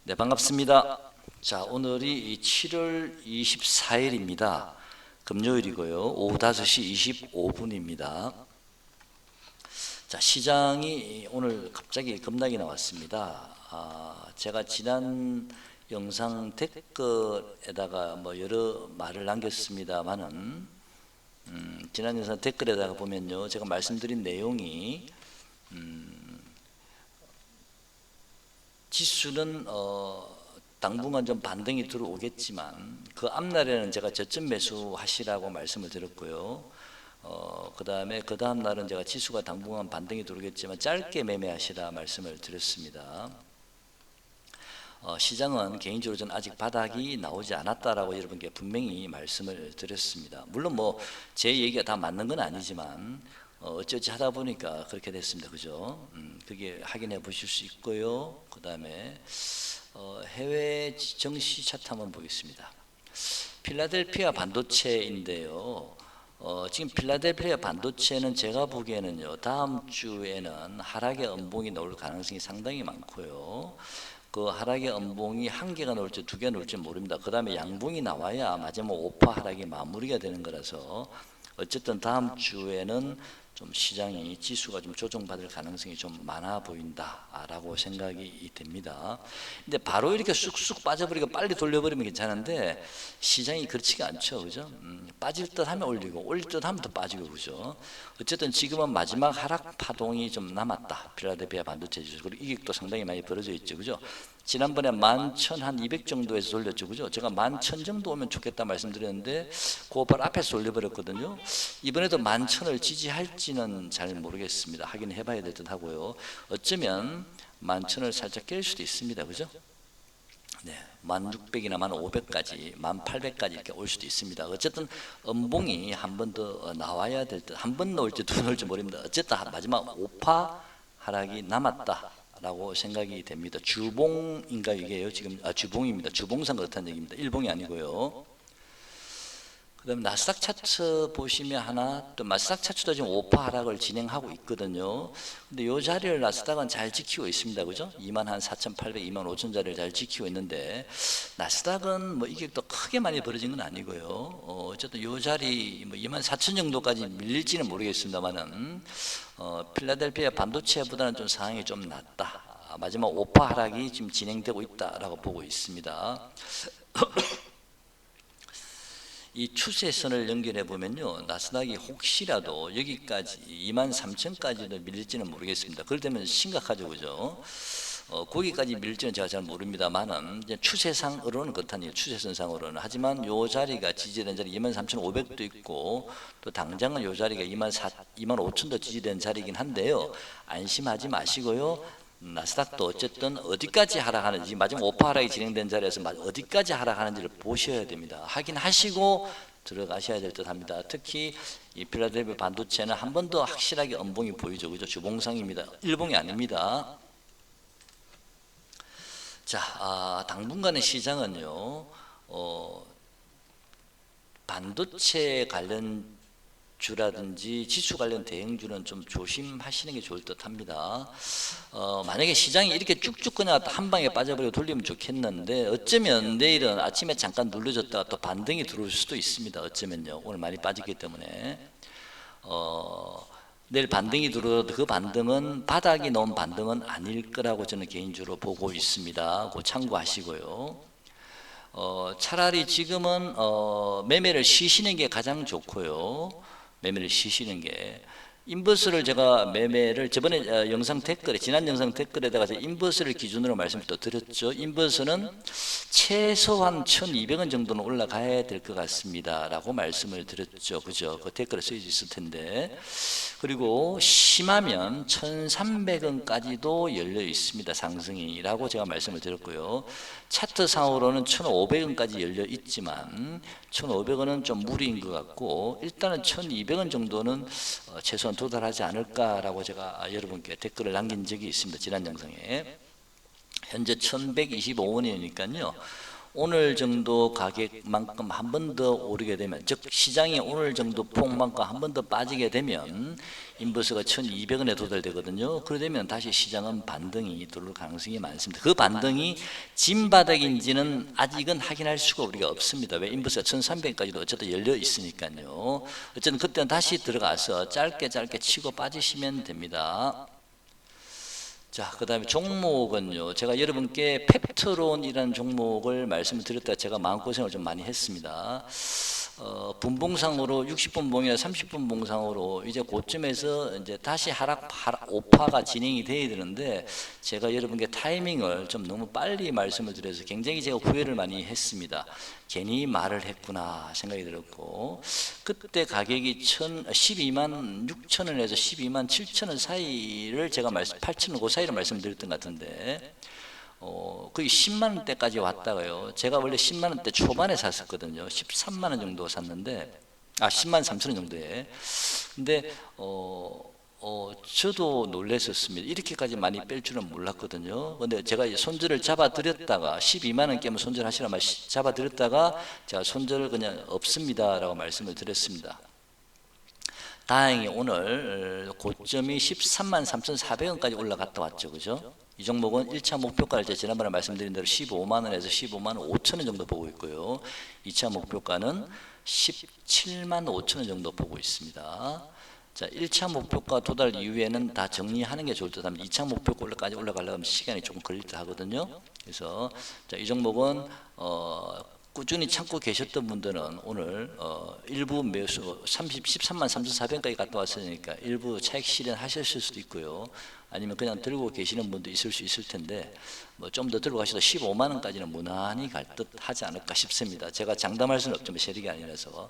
네, 반갑습니다. 자, 오늘이 7월 24일입니다. 금요일이고요. 오후 5시 25분입니다. 자, 시장이 오늘 갑자기 급락이 나왔습니다. 제가 지난 영상 댓글에다가 여러 말을 남겼습니다만은 지난 영상 댓글에다가 보면요, 제가 말씀드린 내용이 지수는 당분간 좀 반등이 들어오겠지만 그 앞날에는 제가 저점 매수 하시라고 말씀을 드렸고요. 그 다음 날은 제가 지수가 당분간 반등이 들어오겠지만 짧게 매매하시라 말씀을 드렸습니다. 시장은 개인적으로 저는 아직 바닥이 나오지 않았다라고 여러분께 분명히 말씀을 드렸습니다. 물론 제 얘기가 다 맞는 건 아니지만 어쩌지 하다 보니까 그렇게 됐습니다. 그죠? 그게 확인해 보실 수 있고요. 그 다음에 해외 정시 차트 한번 보겠습니다. 필라델피아 반도체인데요. 지금 필라델피아 반도체는 제가 보기에는요, 다음 주에는 하락의 음봉이 나올 가능성이 상당히 많고요. 그 하락의 음봉이 한 개가 나올지 두 개가 나올지 모릅니다. 그 다음에 양봉이 나와야 마지막 5% 하락이 마무리가 되는 거라서 어쨌든 다음 주에는 좀 시장이 지수가 좀 조정받을 가능성이 좀 많아 보인다라고 생각이 됩니다. 근데 바로 이렇게 쑥쑥 빠져버리고 빨리 돌려버리면 괜찮은데 시장이 그렇지가 않죠, 그죠? 빠질 듯 하면 올리고 올릴 듯 하면 더 빠지고, 그죠? 어쨌든 지금은 마지막 하락 파동이 좀 남았다. 필라델피아 반도체 지수. 그리고 이익도 상당히 많이 벌어져 있죠, 그죠? 지난번에 11,200 정도에서 돌렸죠, 그죠? 제가 11,000 정도 오면 좋겠다 말씀드렸는데 그 바로 앞에서 올려버렸거든요. 이번에도 11,000을 지지할지는 잘 모르겠습니다. 확인해 봐야 될 듯 하고요. 어쩌면 11,000을 살짝 깰 수도 있습니다, 그죠? 네, 1600이나 1500까지 1800까지 이렇게 올 수도 있습니다. 어쨌든 음봉이 한 번 더 나와야 될 듯, 한 번 나올지 두 번 나올지 모릅니다. 어쨌든 마지막 5% 하락이 남았다 라고 생각이 됩니다. 주봉인가 이게요? 지금 주봉입니다. 주봉상 그렇다는 얘기입니다. 일봉이 아니고요. 그 다음에 나스닥 차트 보시면 또 나스닥 차트도 지금 5% 하락을 진행하고 있거든요. 근데 이 자리를 나스닥은 잘 지키고 있습니다. 그죠? 24,800, 25,000 자리를 잘 지키고 있는데 나스닥은 이게 또 크게 많이 벌어진 건 아니고요. 어쨌든 이 자리 24,000 정도까지 밀릴지는 모르겠습니다만은 필라델피아 반도체보다는 좀 상황이 좀 낫다. 마지막 5% 하락이 지금 진행되고 있다라고 보고 있습니다. 이 추세선을 연결해 보면요, 나스닥이 혹시라도 여기까지 23,000까지도 밀릴지는 모르겠습니다. 그렇다면 심각하죠, 그죠? 거기까지 밀지는 제가 잘 모릅니다만은 추세상으로는 그렇다니요. 추세선상으로는. 하지만 요 자리가 지지된 자리 23,500도 있고 또 당장은 요 자리가 25,000도 지지된 자리이긴 한데요. 안심하지 마시고요. 나스닥도 어쨌든 어디까지 하락하는지, 마지막 5% 하락이 진행된 자리에서 어디까지 하락하는지를 보셔야 됩니다. 확인하시고 들어가셔야 될 듯 합니다. 특히 이 필라델피아 반도체는 한 번 더 확실하게 음봉이 보이죠, 그죠? 주봉상입니다. 일봉이 아닙니다. 자, 당분간의 시장은요, 반도체 관련 주라든지 지수 관련 대형주는 좀 조심하시는 게 좋을 듯 합니다. 만약에 시장이 이렇게 쭉쭉 그냥 한 방에 빠져버리고 돌리면 좋겠는데 어쩌면 내일은 아침에 잠깐 눌러졌다가 또 반등이 들어올 수도 있습니다. 어쩌면요. 오늘 많이 빠지기 때문에 내일 반등이 들어도 그 반등은 바닥이 넣은 반등은 아닐 거라고 저는 개인적으로 보고 있습니다. 그거 참고하시고요. 차라리 지금은 매매를 쉬시는 게 가장 좋고요. 매매를 쉬시는 게, 인버스를 제가 매매를 저번에 영상 댓글에, 지난 영상 댓글에다가 인버스를 기준으로 말씀을 또 드렸죠. 인버스는 최소한 1,200원 정도는 올라가야 될 것 같습니다 라고 말씀을 드렸죠, 그죠? 그 댓글에 쓰여 있을 텐데. 그리고 심하면 1,300원까지도 열려 있습니다, 상승이 라고 제가 말씀을 드렸고요. 차트상으로는 1,500원까지 열려 있지만 1,500원은 좀 무리인 것 같고 일단은 1,200원 정도는 최소한 도달하지 않을까라고 제가 여러분께 댓글을 남긴 적이 있습니다. 지난 영상에. 현재 1,125원이니까요. 오늘 정도 가격만큼 한 번 더 오르게 되면, 즉 시장이 오늘 정도 폭만큼 한 번 더 빠지게 되면 인버스가 1200원에 도달되거든요. 그러면 다시 시장은 반등이 들어올 가능성이 많습니다. 그 반등이 진바닥인지는 아직은 확인할 수가 우리가 없습니다. 왜? 인버스가 1300까지도 어쨌든 열려 있으니까요. 어쨌든 그때는 다시 들어가서 짧게 치고 빠지시면 됩니다. 자, 그 다음에 종목은요, 제가 여러분께 펩트론이라는 종목을 말씀을 드렸다가 제가 마음고생을 좀 많이 했습니다. 분봉상으로 60분 봉이나 30분 봉상으로 이제 고점에서 이제 다시 하락 오파가 진행이 돼야 되는데, 제가 여러분께 타이밍을 좀 너무 빨리 말씀을 드려서 굉장히 제가 후회를 많이 했습니다. 괜히 말을 했구나 생각이 들었고, 그때 가격이 12만 6천원에서 12만 7천원 사이를 제가 8천원 그 사이를 말씀드렸던 것 같은데, 거의 10만 원대까지 왔다가요, 제가 원래 10만 원대 초반에 샀었거든요. 13만 원 정도 샀는데, 10만 3천 원 정도에. 근데 저도 놀랐었습니다. 이렇게까지 많이 뺄 줄은 몰랐거든요. 근데 제가 손절을 잡아드렸다가 12만 원 깨면 손절하시라 잡아드렸다가 제가 손절을 그냥 없습니다 라고 말씀을 드렸습니다. 다행히 오늘 고점이 13만 3,400원까지 올라갔다 왔죠. 그죠? 이 종목은 1차 목표가를 제가 지난번에 말씀드린 대로 15만 원에서 15만 5천 원 정도 보고 있고요. 2차 목표가는 17만 5천 원 정도 보고 있습니다. 자, 1차 목표가 도달 이후에는 다 정리하는 게 좋을 듯 합니다. 2차 목표가까지 올라가려면 시간이 조금 걸릴 듯 하거든요. 그래서 자, 이 종목은 꾸준히 참고 계셨던 분들은 오늘 일부 매수 13만 3,400원까지 갔다 왔으니까 일부 차익 실현하셨을 수도 있고요. 아니면 그냥 들고 계시는 분도 있을 수 있을 텐데, 뭐 좀 더 들고 가셔도 15만 원까지는 무난히 갈 듯 하지 않을까 싶습니다. 제가 장담할 수는 없지만 세력이 아니라서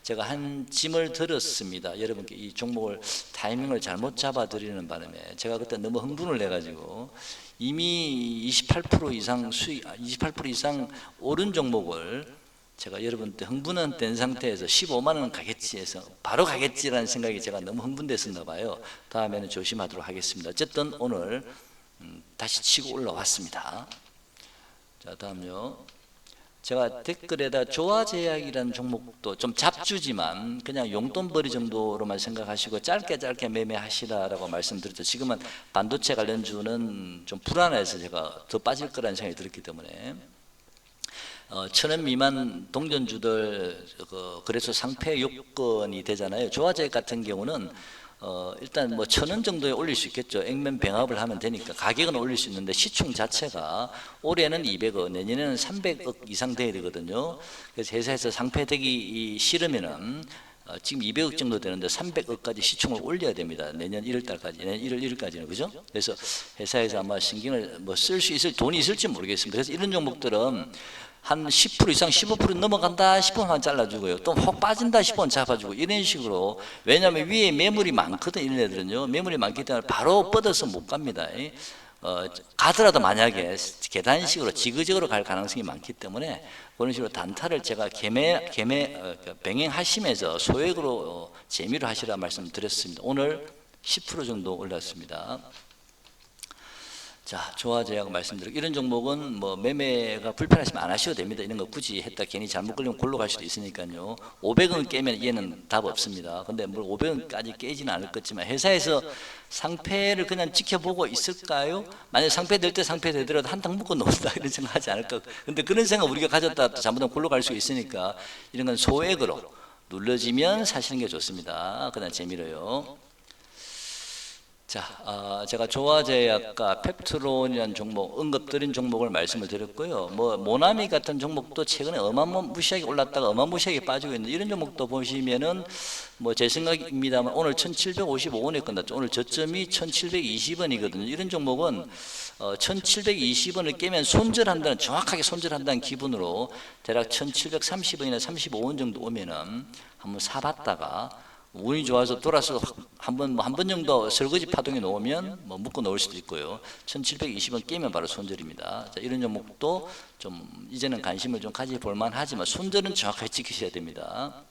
제가 한 짐을 들었습니다. 여러분께 이 종목을 타이밍을 잘못 잡아드리는 바람에 제가 그때 너무 흥분을 내가지고 이미 28% 이상 수익, 28% 이상 오른 종목을 제가 여러분한테 흥분은 된 상태에서 15만 원 가겠지 해서 바로 가겠지라는 생각이 제가 너무 흥분됐었나 봐요. 다음에는 조심하도록 하겠습니다. 어쨌든 오늘 다시 치고 올라왔습니다. 자, 다음요. 제가 댓글에다 조화제약이라는 종목도 좀 잡주지만 그냥 용돈벌이 정도로만 생각하시고 짧게 매매하시라라고 말씀드렸죠. 지금은 반도체 관련주는 좀 불안해서 제가 더 빠질 거라는 생각이 들었기 때문에 1,000원 미만 동전주들 그래서 상패 요건이 되잖아요. 조화제약 같은 경우는 일단 뭐 1,000원 정도에 올릴 수 있겠죠. 액면 병합을 하면 되니까 가격은 올릴 수 있는데 시총 자체가 올해는 200억, 내년에는 300억 이상 돼야 되거든요. 그래서 회사에서 상패되기 싫으면은 지금 200억 정도 되는데 300억까지 시총을 올려야 됩니다. 내년 1월달까지, 내년 1월 1일까지는 그죠? 그래서 회사에서 아마 신경을 뭐 쓸 수 있을 돈이 있을지 모르겠습니다. 그래서 이런 종목들은 한 10% 이상 15% 넘어간다 싶으면 잘라주고요. 또 확 빠진다 싶으면 잡아주고 이런 식으로. 왜냐하면 위에 매물이 많거든. 이런 애들은요. 매물이 많기 때문에 바로 뻗어서 못 갑니다. 가더라도 만약에 계단식으로 지그재그로 갈 가능성이 많기 때문에 그런 식으로 단타를 제가 병행하시면서 소액으로 재미로 하시라 말씀드렸습니다. 오늘 10% 정도 올랐습니다. 자, 조화제약 말씀드리고 이런 종목은 뭐 매매가 불편하시면 안 하셔도 됩니다. 이런 거 굳이 했다 괜히 잘못 걸리면 골로 갈 수도 있으니까요. 500원 깨면 얘는 답 없습니다. 근데 뭘 500원까지 깨지는 않을 것지만 회사에서 상패를 그냥 지켜보고 있을까요? 만약 상패 될 때 상패 되더라도 한탕 묶어 놓는다 이런 생각 하지 않을까. 근데 그런 생각 우리가 가졌다 또 잘못하면 골로 갈 수 있으니까 이런 건 소액으로 눌러지면 사시는 게 좋습니다. 그냥 재미로요. 자, 제가 조화제약과 펩트론이라는 종목, 언급드린 종목을 말씀을 드렸고요. 뭐 모나미 같은 종목도 최근에 어마무시하게 올랐다가 어마무시하게 빠지고 있는데 이런 종목도 보시면은 뭐 제 생각입니다만 오늘 1,755원에 끝났죠. 오늘 저점이 1,720원이거든요. 이런 종목은 1,720원을 깨면 손절한다는, 정확하게 손절한다는 기분으로 대략 1,730원이나 35원 정도 오면은 한번 사봤다가 운이 좋아서 돌아서 한 번 정도 설거지 파동에 놓으면 뭐 묶어 놓을 수도 있고요. 1,720원 깨면 바로 손절입니다. 자, 이런 종목도 좀 이제는 관심을 좀 가져볼 만하지만 손절은 정확하게 지키셔야 됩니다.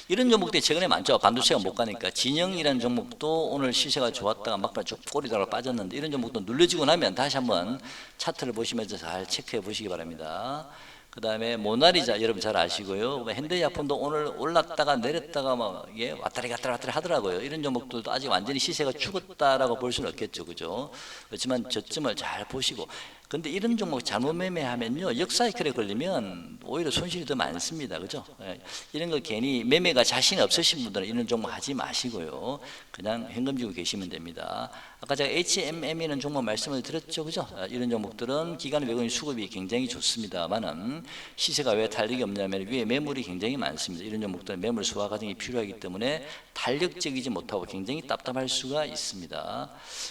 이런 종목들이 최근에 많죠. 반도체가 못 가니까 진영이라는 종목도 오늘 시세가 좋았다가 막판 쭉 꼬리다가 빠졌는데 이런 종목도 눌러지고 나면 다시 한번 차트를 보시면서 잘 체크해 보시기 바랍니다. 그 다음에 모나리자 여러분 잘 아시고요. 현대약품도 오늘 올랐다가 내렸다가 막 예, 왔다리 갔다리 왔다리 하더라고요. 이런 종목들도 아직 완전히 시세가 죽었다라고 볼 수는 없겠죠, 그죠? 그렇지만 저점을 잘 보시고. 근데 이런 종목 잘못 매매하면요, 역사이클에 걸리면 오히려 손실이 더 많습니다, 그죠? 예, 이런 거 괜히 매매가 자신 없으신 분들은 이런 종목 하지 마시고요, 그냥 현금 주고 계시면 됩니다. 아까 제가 HMM이라는 종목 말씀을 드렸죠, 그죠? 이런 종목들은 기관 외국인 수급이 굉장히 좋습니다만은 시세가 왜 탄력이 없냐면 위에 매물이 굉장히 많습니다. 이런 종목들은 매물 소화 과정이 필요하기 때문에 탄력적이지 못하고 굉장히 답답할 수가 있습니다.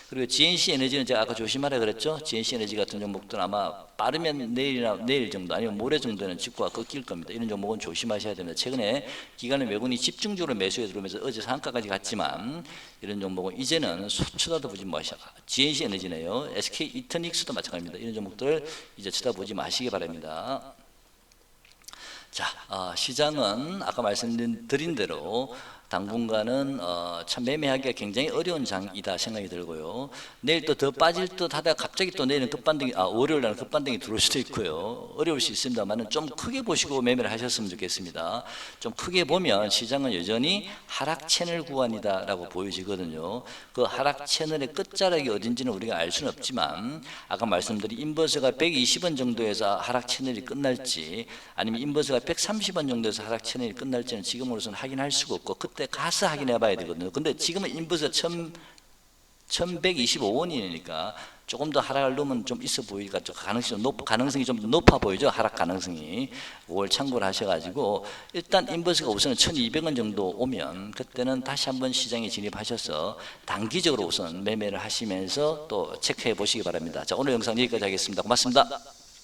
그리고 GNC 에너지는 제가 아까 조심하라 그랬죠? GNC 에너지 같은 종목들은 아마 빠르면 내일 정도 아니면 모레 정도는 직구가 꺾일 겁니다. 이런 종목은 조심하셔야 됩니다. 최근에 기관의 외국인이 집중적으로 매수에 들어오면서 어제 상한가까지 갔지만 이런 종목은 이제는 쳐다보지 마시고 GNC 에너지네요. SK 이터닉스도 마찬가지입니다. 이런 종목들 이제 쳐다보지 마시기 바랍니다. 자, 시장은 아까 말씀드린 대로 당분간은 참 매매하기가 굉장히 어려운 장이다 생각이 들고요. 내일 또 더 빠질 듯 하다가 갑자기 또 내일은 급반등이 월요일 날은 급반등이 들어올 수도 있고요. 어려울 수 있습니다만은 좀 크게 보시고 매매를 하셨으면 좋겠습니다. 좀 크게 보면 시장은 여전히 하락 채널 구간이다라고 보여지거든요. 그 하락 채널의 끝자락이 어딘지는 우리가 알 수는 없지만 아까 말씀드린 인버스가 120원 정도에서 하락 채널이 끝날지 아니면 인버스가 130원 정도에서 하락 채널이 끝날지는 지금으로서는 확인할 수가 없고 그때 가서 확인해 봐야 되거든요. 근데 지금은 인버스가 1125원이니까 조금 더 하락을 넣으면 좀 있어 보이니까 가능성이 좀 높아 보이죠. 하락 가능성이. 그걸 참고를 하셔가지고 일단 인버스가 우선 1200원 정도 오면 그때는 다시 한번 시장에 진입하셔서 단기적으로 우선 매매를 하시면서 또 체크해 보시기 바랍니다. 자, 오늘 영상 여기까지 하겠습니다. 고맙습니다.